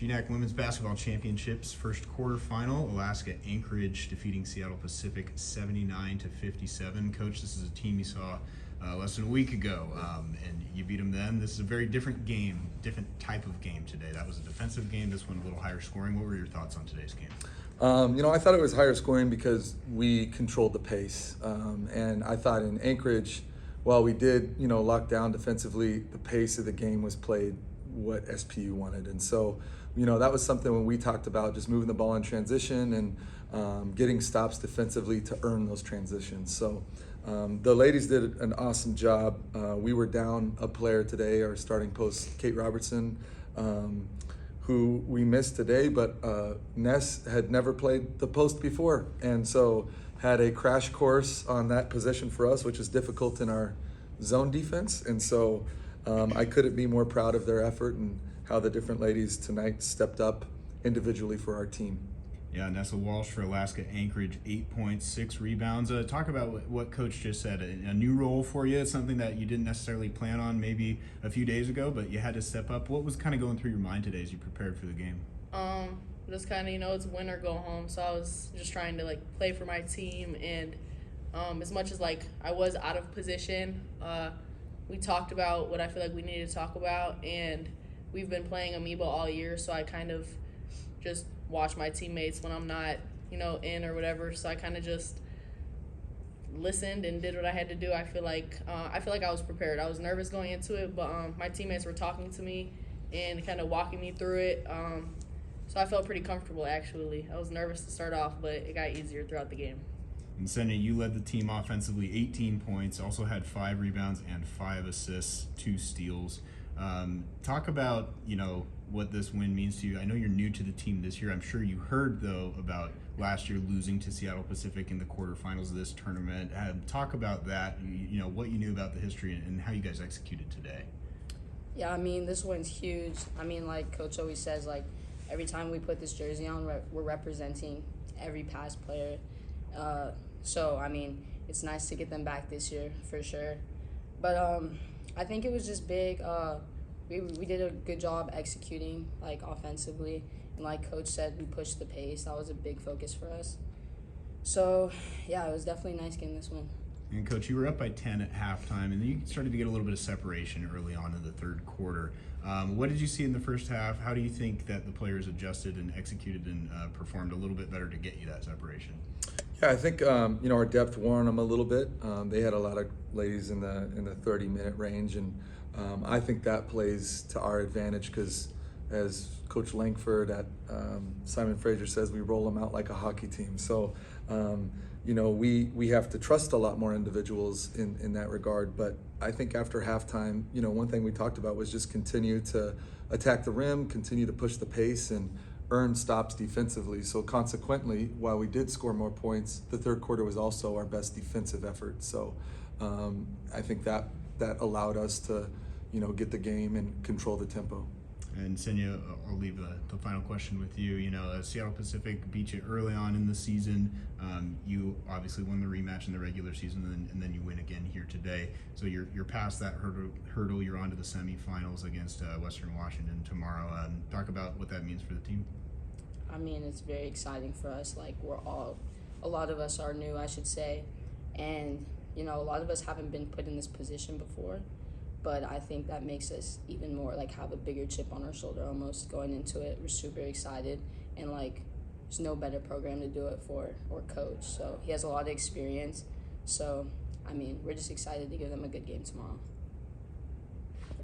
GNAC Women's Basketball Championships first quarterfinal. Alaska Anchorage defeating Seattle Pacific 79-57. Coach, this is a team you saw less than a week ago, and you beat them then. This is a very different game, different type of game today. That was a defensive game. This one a little higher scoring. What were your thoughts on today's game? I thought it was higher scoring because we controlled the pace, and I thought in Anchorage, while we did lock down defensively, the pace of the game was played what SPU wanted. And so that was something when we talked about just moving the ball in transition and getting stops defensively to earn those transitions. So the ladies did an awesome job. We were down a player today, our starting post, Kate Robertson, who we missed today, but Ness had never played the post before, and so had a crash course on that position for us, which is difficult in our zone defense. And so I couldn't be more proud of their effort and how the different ladies tonight stepped up individually for our team. Yeah, Nessa Walsh for Alaska Anchorage, 8 points, 6 rebounds. Talk about what Coach just said, a new role for you. It's something that you didn't necessarily plan on maybe a few days ago, but you had to step up. What was kind of going through your mind today as you prepared for the game? Just kind of, it's win or go home. So I was just trying to play for my team, and as much as I was out of position, we talked about what I feel like we needed to talk about, and we've been playing Amoeba all year, so I kind of just watch my teammates when I'm not, in or whatever. So I kind of just listened and did what I had to do. I feel like I was prepared. I was nervous going into it, but my teammates were talking to me and kind of walking me through it. So I felt pretty comfortable, actually. I was nervous to start off, but it got easier throughout the game. And Senya, you led the team offensively, 18 points, also had 5 rebounds and 5 assists, 2 steals. Talk about, what this win means to you. I know you're new to the team this year. I'm sure you heard, though, about last year losing to Seattle Pacific in the quarterfinals of this tournament. Talk about that, what you knew about the history and how you guys executed today. Yeah, this win's huge. Like Coach always says, every time we put this jersey on, we're representing every past player. So, it's nice to get them back this year, for sure. But I think it was just big. We did a good job executing, offensively. And like Coach said, we pushed the pace. That was a big focus for us. So, yeah, it was definitely nice getting this win. And Coach, you were up by 10 at halftime, and then you started to get a little bit of separation early on in the third quarter. What did you see in the first half? How do you think that the players adjusted and executed and performed a little bit better to get you that separation? Yeah, I think our depth wore them a little bit. They had a lot of ladies in the 30-minute range, and I think that plays to our advantage because, as Coach Langford at Simon Fraser says, we roll them out like a hockey team. So, we have to trust a lot more individuals in that regard. But I think after halftime, one thing we talked about was just continue to attack the rim, continue to push the pace, and earn stops defensively. So consequently, while we did score more points, the third quarter was also our best defensive effort. So I think that allowed us to, get the game and control the tempo. And Senya, I'll leave the final question with you. Seattle Pacific beat you early on in the season. You obviously won the rematch in the regular season, and then you win again here today. So you're past that hurdle. You're on to the semifinals against Western Washington tomorrow. Talk about what that means for the team. It's very exciting for us. A lot of us are new, I should say, and a lot of us haven't been put in this position before. But I think that makes us even more have a bigger chip on our shoulder almost going into it. We're super excited, and there's no better program to do it for or coach. So he has a lot of experience. So we're just excited to give them a good game tomorrow.